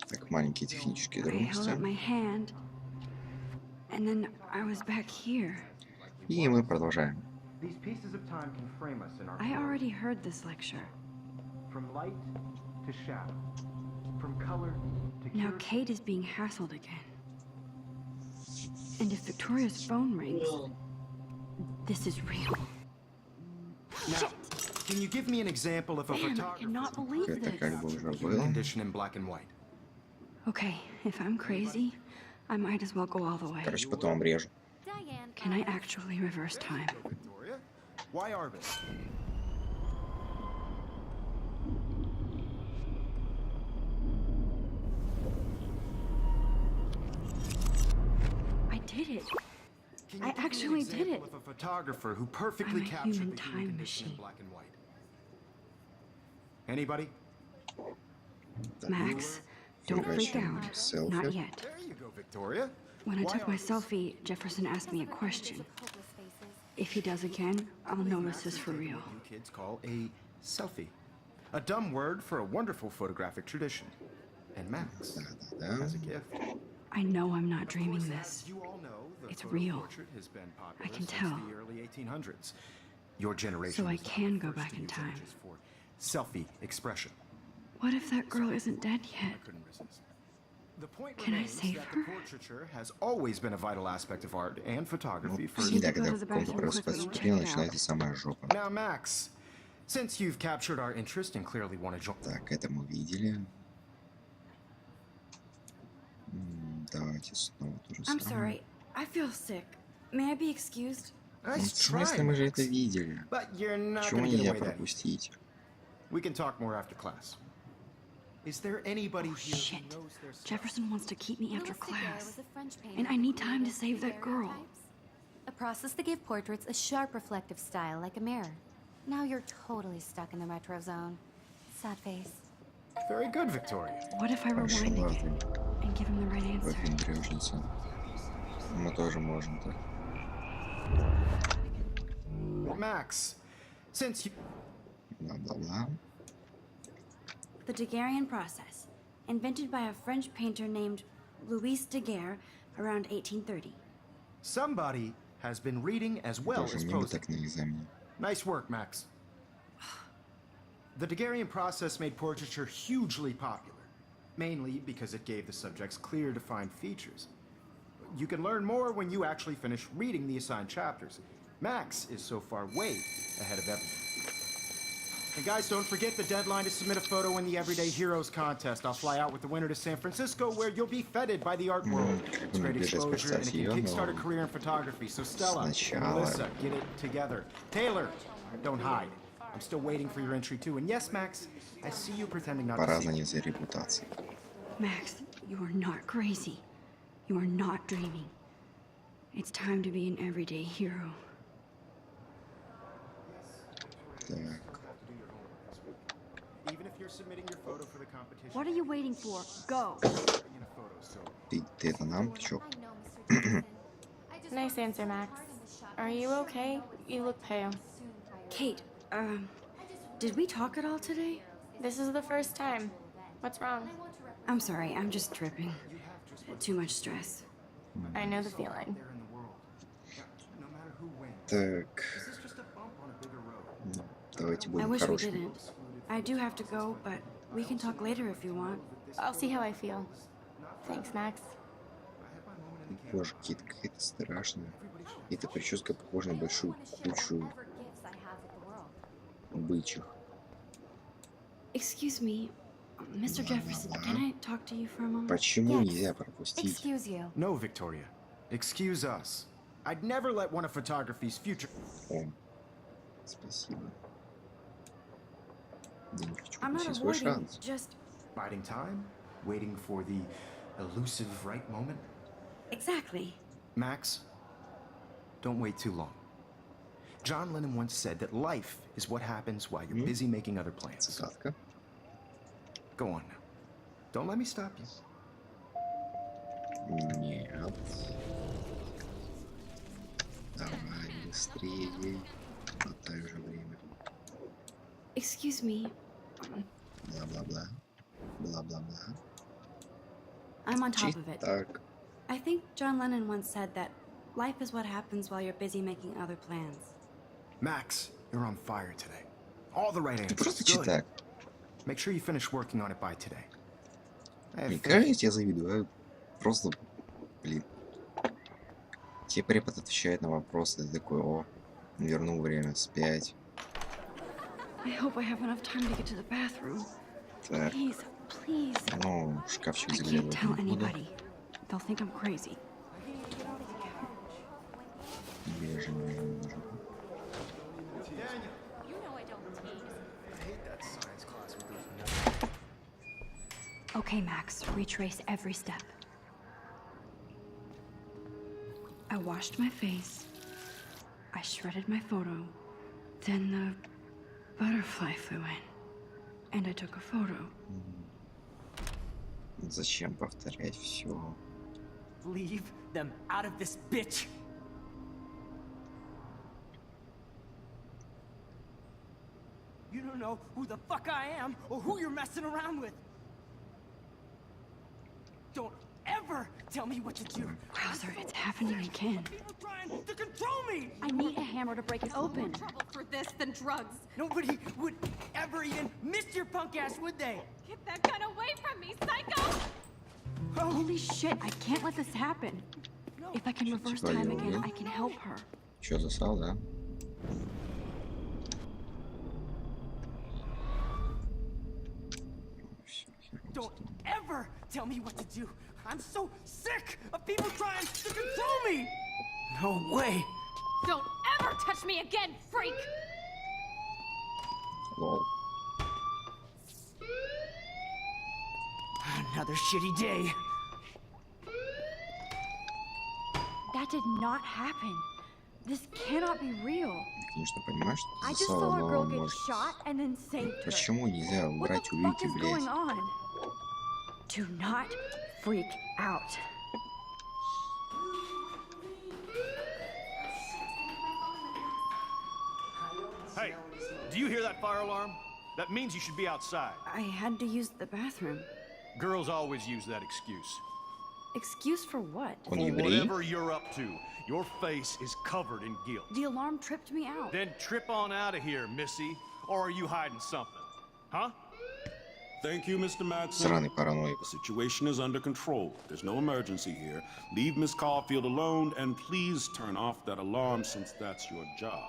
Так, маленькие технические I held up my трудности. hand, and then I was back here. И мы продолжаем. These pieces of time can frame us in our I story. already heard this lecture. From light to shadow. From color to Now cure. Kate is being hassled again. And if Victoria's phone rings, this is real. Now, can you give me an example of a Man, I photographer cannot believe Это this. как бы уже human было. condition in black and white? Okay, if I'm crazy, I might as well go all the way. Короче, потом обрежу. Can I actually reverse time? Victoria? Why Arvis? I did it. Can I you give me an actually did example it. of a photographer who perfectly I'm a captured human the time human condition in machine. black and white? Anybody? Max, don't freak out. Not Selfie. yet. There you go, Victoria. When I Why took my Arvis? selfie, Jefferson asked me a question. If he does again, I'll know this is for real. What you kids call a selfie. A dumb word for a wonderful photographic tradition. And Max Да-да-да. has a gift. I know I'm not Of dreaming course, this. as you all know, the It's photo real. portrait has been popular I can since tell. the early 1800s. Your generation So I was the can go first back to in use time. images for selfie expression. What if that girl isn't dead I yet? couldn't resist. The point Can I remains save that her? the portraiture has always been a vital aspect of art and photography for Всегда, go когда to в the каком-то bathroom quickly просто and check впечатлении it out. начинается самая жопа. Now, Max, since you've captured our interest and clearly want to join. Так, это мы видели. Давайте снова то же I'm самое. sorry. I feel sick. May I be excused? Ну, Nice в смысле, try, мы же Max. это видели. But you're not Почему going to get нельзя away that easy. пропустить? We can talk more after class. Is there anybody here Shit. who knows their stuff? Jefferson wants to keep me after Louis Daguerre class. was a French painter And I need who time to created save that girl. daguerreotypes, a process that gave portraits a sharp reflective style like a mirror. Now you're totally stuck in the retro zone. Sad face. Very good, Victoria. What if I Хорошо, rewind again ладно. and give him the right answer? Выпендрежница. Мы тоже можем так. Max, since you... Бла-бла-бла. The Daguerrean process, invented by a French painter named Louis Daguerre around 1830. Somebody has been reading as well Тоже as мне бы posing. так на экзамене. Nice work, Max. The Daguerrean process made portraiture hugely popular, mainly because it gave the subjects clear, defined features. You can learn more when you actually finish reading the assigned chapters. Max is so far way ahead of everyone. And guys, don't forget the deadline to submit a photo in the Everyday Heroes contest. I'll fly out with the winner to San Francisco, where you'll be feted by the art world. It's great Бежать exposure, and it спасать can её, kickstart a но career in photography. So Stella, сначала- Melissa, get it together. Taylor, don't hide. I'm still waiting for your entry too. And yes, Max, I see you pretending not пора to see. заняться репутацией. Max, you are not crazy. You are not dreaming. It's time to be an everyday hero. Так, Even if you're submitting your photo for the competition, What are you waiting for? Go! in a photo, so ты это нам, ты чё? Nice answer, Max. Are you okay? You look pale. Kate, did we talk at all today? This is the first time. What's wrong? I'm sorry, I'm just tripping. Too much stress. I know the feeling. there in the world. No matter who wins, Так, this is just a bump on a bigger road. ну, давайте I будем wish we хорошими. didn't. I do have to go, but we can talk later if you want. I'll see how I feel. Thanks, Max. Боже, Кит, какая-то страшная. Эта прическа похожа на большую кучу бычьих. Excuse me, Mr. Jefferson, can I talk to you for a moment? Почему Yes. нельзя пропустить? Excuse you. No, Victoria. Excuse us. I'd never let one of photography's future... О, спасибо. Я не хочу I'm not пропустить свой avoiding, шанс. just... Biding time, waiting for the elusive right moment. Exactly. Max, don't wait too long. John Lennon once said that life is what happens while you're busy making other plans. Цитатка. Go on now. Don't let me stop you. Нет. Давай быстрее. Мотай уже время. Excuse me, Бла-бла-бла. Бла-бла-бла. I'm on top Чи of it. так. I think John Lennon once said that life is what happens while you're busy making other plans. Max, you're on fire today. All the right Ты answers. просто Good. читай. Make sure you finish working on it by today. I have Не, faith. конечно, я тебе завидую. Просто, блин. Тебе препод отвечает на вопросы. Ты такой, о, вернул время вспять. I hope I have enough time to get to the bathroom. Так, Please, please. ну, в шкафчик I can't заглядывать tell не буду. anybody. They'll think I'm crazy. Вижу. Okay, Max, retrace every step. I washed my face. I shredded my photo. Then the butterfly flew in. And I took a photo. Зачем повторять все? Leave them out of this bitch! You don't know who the fuck I am or who you're messing around with. Don't ever tell me what to do. Wowzer, it's happening again. People trying to control me. I need a hammer to break it open. Trouble for this than drugs. Nobody would ever even miss your punk ass, would they? Get that gun away from me, psycho! Holy shit, I can't let this happen. If I can reverse time again, I can help her. Че, засал, да? Don't ever tell me what to do. I'm so sick of people trying to control me. No way. Don't ever touch me again, freak! Лол. Another shitty day. That did not happen. This cannot be real. Конечно, понимаешь, что I ты just засал, saw a но girl get может... shot and then saved her. Почему нельзя What убрать the fuck улики, is блядь? going on? Do not freak out. Hey, do you hear that fire alarm? That means you should be outside. I had to use the bathroom. Girls always use that excuse. Excuse for what? Он For еврей? whatever you're up to, your face is covered in guilt. The alarm tripped me out. Then trip on out of here, Missy. Or are you hiding something? Huh? Thank you, Mr. Madsen. Сраный параноик. The situation is under control. There's no emergency here. Leave Miss Caulfield alone, and please turn off that alarm since that's your job.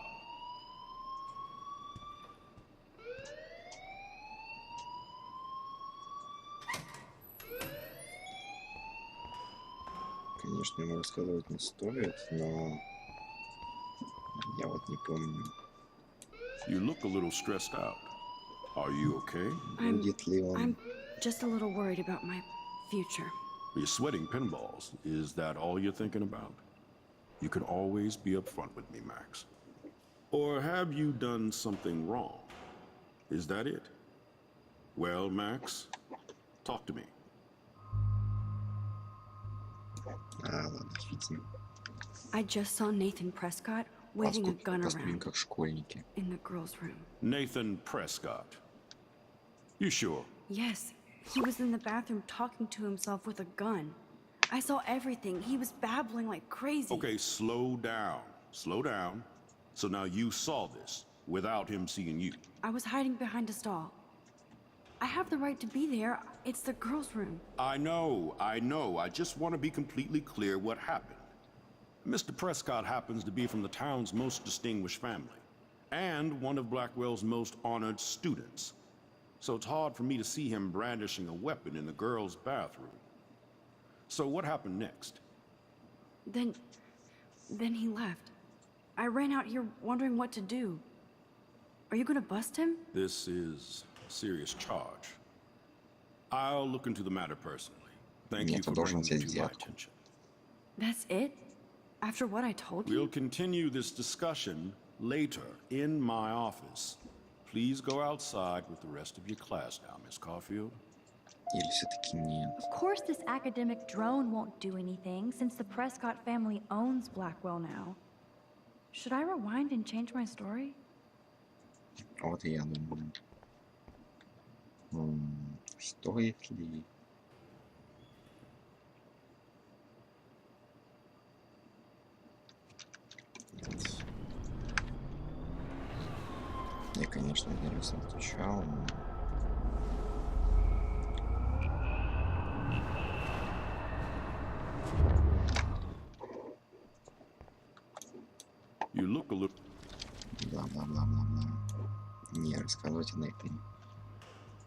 Конечно, ему рассказывать не стоит, но... Я вот не помню, You look a little stressed out. Are you okay? будет ли он... I'm just a little worried about my future. You're sweating pinballs. Is that all you're thinking about? You can always be upfront with me, Max. Or have you done something wrong? Is that it? Well, Max, talk to me. ладно, фиг с ним. I just saw Nathan Prescott waving a gun Поступим around как школьники. in the girls' room. Nathan Prescott. You sure? Yes, he was in the bathroom talking to himself with a gun. I saw everything. He was babbling like crazy. Okay, slow down. Slow down. So now you saw this without him seeing you. I was hiding behind a stall. I have the right to be there. It's the girls' room. I know. I just want to be completely clear what happened. Mr. Prescott happens to be from the town's most distinguished family, and one of Blackwell's most honored students. So it's hard for me to see him brandishing a weapon in the girls' bathroom. So what happened next? Then he left. I ran out here wondering what to do. Are you gonna bust him? This is a serious charge. I'll look into the matter personally. Thank you Нет, for он должен bringing it взять to my взятку. attention. That's it? After what I told We'll you? continue this discussion later in my office. Please go outside with the rest of your class now, Miss Caulfield. Или все-таки нет? Of course this academic drone won't do anything since the Prescott family owns Blackwell now. Should I rewind and change my story? Вот и я думаю. Стоит ли? этот. Я, конечно, один раз отвечал, но... You look a little... Бла-бла-бла-бла-бла. Не рассказывайте на этой.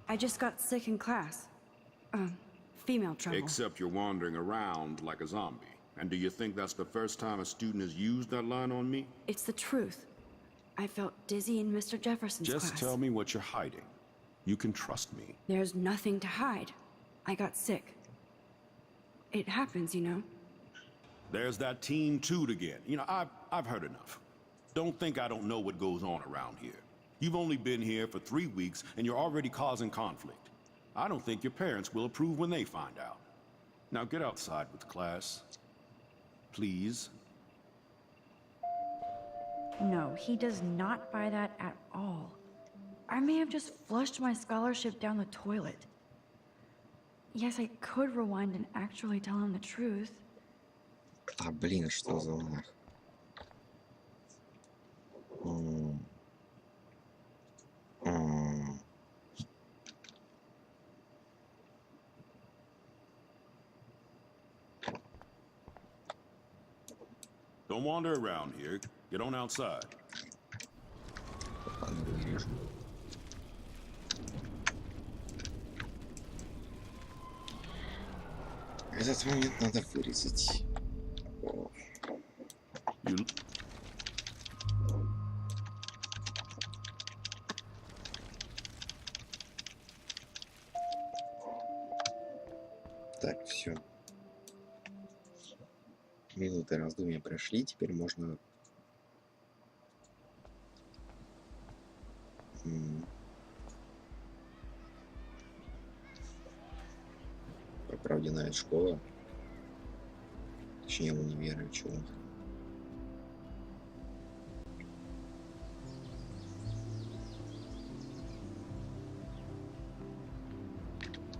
I just got sick in class. Female trouble. Except you're wandering around like a zombie. And do you think that's the first time a student has used that line on me? It's the truth. I felt dizzy in Mr. Jefferson's class. Just tell me what you're hiding. You can trust me. There's nothing to hide. I got sick. It happens, you know. There's that teen toot again. You know, I've heard enough. Don't think I don't know what goes on around here. You've only been here for 3 weeks, and you're already causing conflict. I don't think your parents will approve when they find out. Now get outside with class. Please. No, he does not buy that at all. I may have just flushed my scholarship down the toilet. Yes, I could rewind and actually tell him the truth. А, блин, что за лаг? Don't wander around here. Get on outside. Ладно, вырежу. Этот момент надо вырезать. О. You... Так, все. Минуты раздумья прошли, теперь можно... Оправденная школа. Точнее, универ и чего.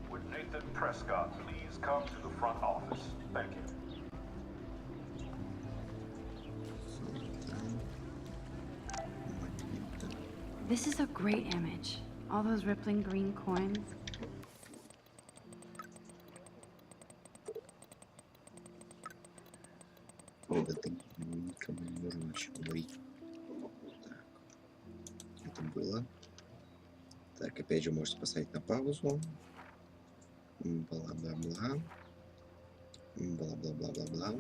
Would Nathan Prescott please come to the front office? Thank you. This is a great image. All those rippling green coins. Вот это никому не нужно вообще говорить. Так. Это было. Так, опять же можете поставить на паузу. Бла-бла-бла. Бла-бла-бла-бла-бла.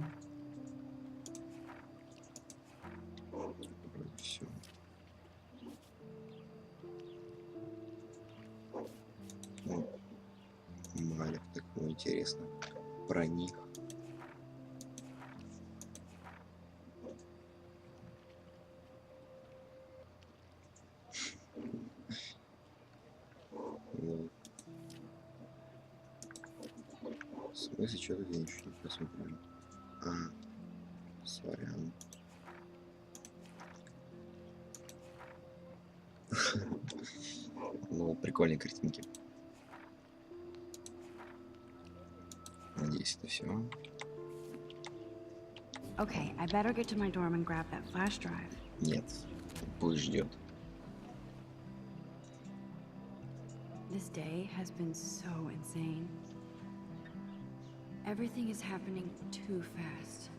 Вроде все. Малик, так интересно. Про них. В смысле, что-то я ничего не посмотрел. Сорян. Ну, прикольные картинки. Надеюсь, это все. Okay, I better get to my dorm and grab that flash drive. Нет, пусть ждет. This day has been so insane. Everything is happening too fast.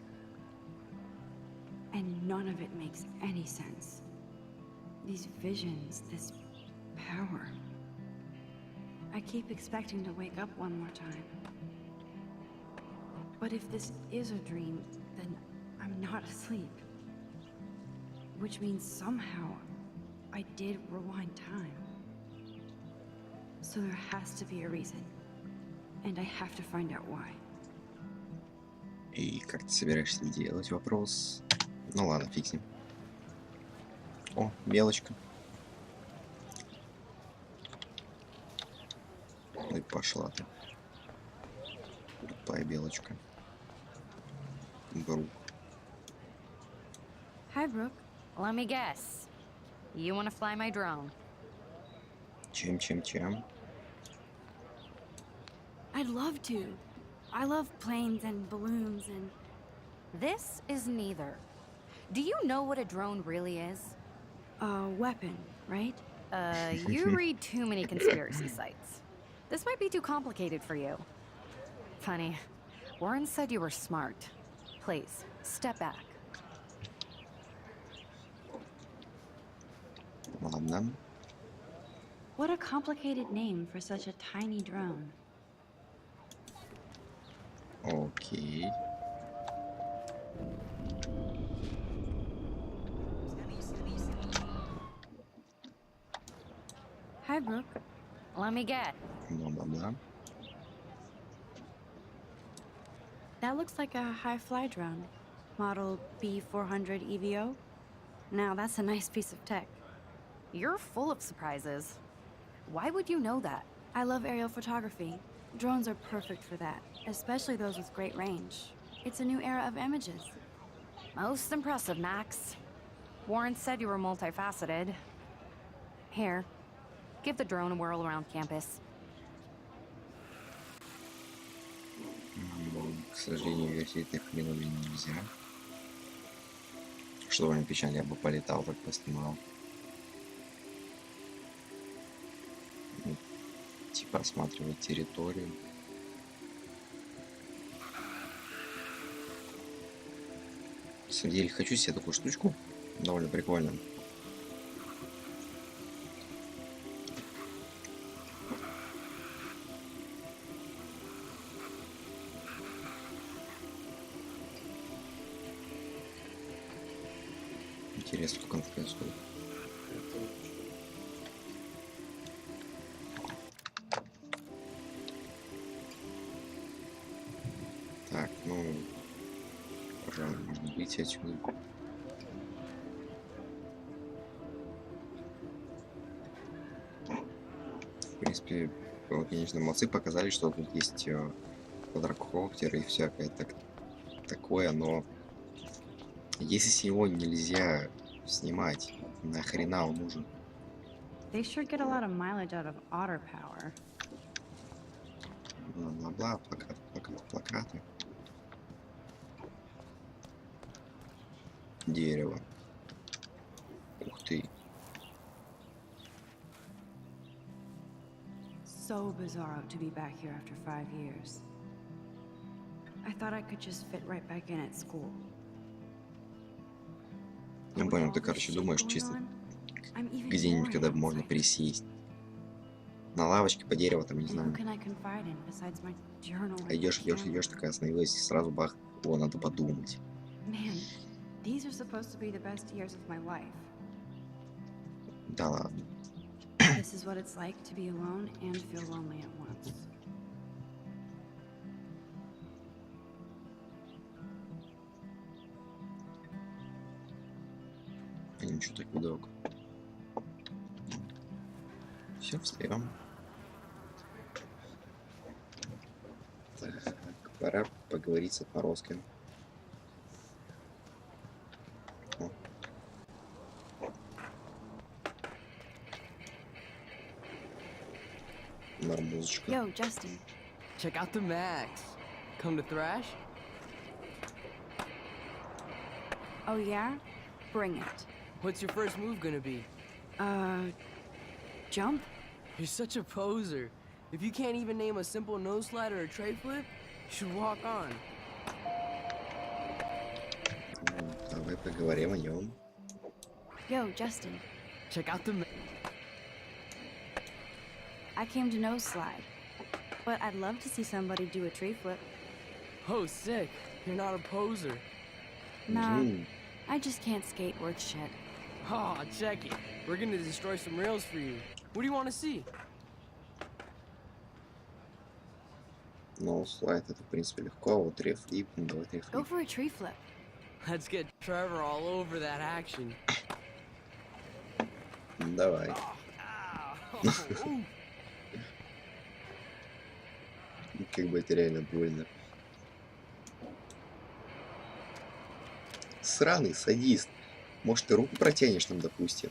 And none of it makes any sense. These visions, this power. I keep expecting to wake up one more time. But if this is a dream, then I'm not asleep. Which means somehow I did rewind time. So there has to be a reason. And I have to find out why. И как ты собираешься делать? Вопрос. Ну ладно, фиг с ним. О, белочка. Ну и пошла ты. Тупая белочка. Брук. Hi, Brooke. Let me guess. You want to fly my drone? Чем? I'd love to. I love planes and balloons and... This is neither. Do you know what a drone really is? A weapon, right? You read too many conspiracy sites. This might be too complicated for you. Funny. Warren said you were smart. Please, step back. Ладно. What a complicated name for such a tiny drone. Окей. Hi, Brooke. Let me get. Бла-бла-бла. That looks like a high-fly drone. Model B400 EVO. Now that's a nice piece of tech. You're full of surprises. Why would you know that? I love aerial photography. Drones are perfect for that, especially those with great range. It's a new era of images. Most impressive, Max. Warren said you were multifaceted. Here, give the drone a whirl around campus. К сожалению, вертеть так минули нельзя. Что довольно печально, я бы полетал, так поснимал. Ну, типа осматривать территорию. На самом деле хочу себе такую штучку. Довольно прикольно. Интересно, сколько он такая стоит. Так, ну, пожалуй, можно выйти отсюда. В принципе, вот, конечно, молодцы, показали, что тут есть квадрокоптер и всякое такое, но если с него нельзя снимать, нахрена он нужен? They sure get a lot of mileage out of otter power. Бла-бла-бла, плакаты. Дерево. Ух ты. So bizarro to be back here after 5 years. I thought I could just fit right back in at school. Я понял, ты, короче, думаешь чисто где-нибудь, когда можно присесть. На лавочке по дереву, там, не знаю. А идешь, такая остановилась, и сразу бах, о, надо подумать. Да ладно. This is what it's like to be alone and feel lonely at once. А ничего, так видок. Все, встаем. Так, пора поговорить с отморозками. Музычка. Yo, Justin. Check out the Max. Come to thrash? Oh yeah? Bring it. What's your first move gonna be? Jump? You're such a poser. If you can't even name a simple nose slide or a tray flip, you should walk on. Давай поговорим о нем. Yo, Justin. Check out the... I came to nose slide, but I'd love to see somebody do a tree flip. Oh, sick. You're not a poser. Nah, I just can't skate worth shit. Oh, check it. We're gonna destroy some rails for you. What do you want to see? Ну, слайд это, в принципе, легко, а вот трефлип, ну, давай трефлип. Go for a tree flip. Let's get Trevor all over that action. Давай. Как бы это реально больно. Сраный садист. Может, ты руку протянешь нам, допустим?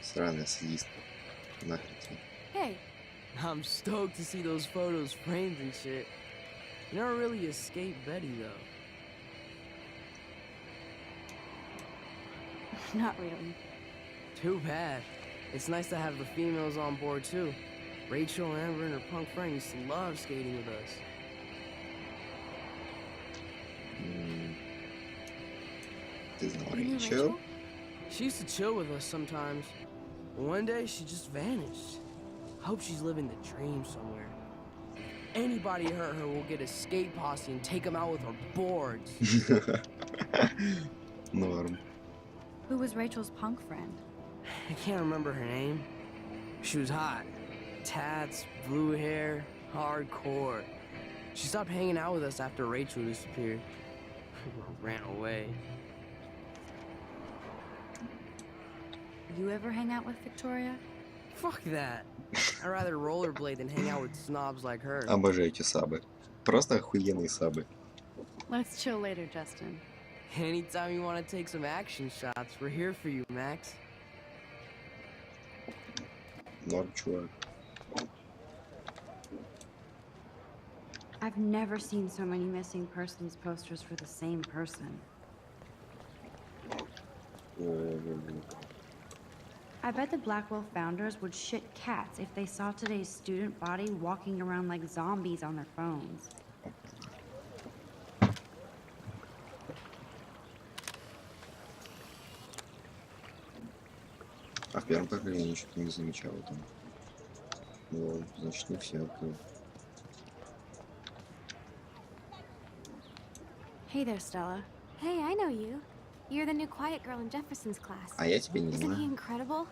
Сраная садистка. Нахрен тебе. Hey, I'm stoked to see those photos framed and shit. You never really escaped Betty, though. Not really. Too bad. It's nice to have the females on board, too. Rachel, Amber, and her punk friend used to love skating with us. Ты знала You knew Ричел? Rachel? She used to chill with us sometimes. One day, she just vanished. Hope she's living the dream somewhere. Anybody hurt her will get a skate posse and take them out with her boards. Норм. Who was Rachel's punk friend? I can't remember her name. She was hot. Tats, blue hair, hardcore. She stopped hanging out with us after Rachel disappeared. Ran away. You ever hang out with Victoria? Fuck that. I'd rather rollerblade than hang out with snobs like her. Обожаю эти сабы. Просто охуенные сабы. Let's chill later, Justin. Anytime you want to take some action shots, we're here for you, Max. Норм, чувак. I've never seen so many missing persons posters for the same person. I bet the Blackwell founders would shit cats if they saw today's student body walking around like zombies on their phones. А в первом поколении что-то не замечал там. Ну, значит, не все. Hey there, Stella. Hey, I know you. You're the new quiet girl in Jefferson's class. А я тебя не Isn't he знаю. incredible?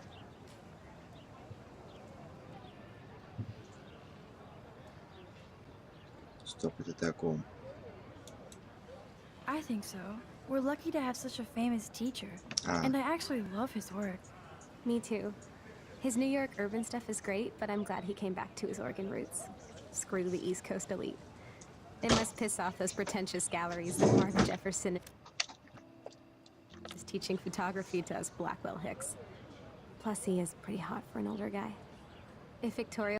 Стоп, это ты о ком? I think so. We're lucky to have such a famous teacher. And I actually love his work. Me too. His New York urban stuff is great, but I'm glad he came back to his Oregon roots. Screw the East Coast elite. It must piss off those pretentious galleries that Mark Jefferson is teaching photography to us Blackwell hicks. Plus, he is pretty hot for an older guy. If Victoria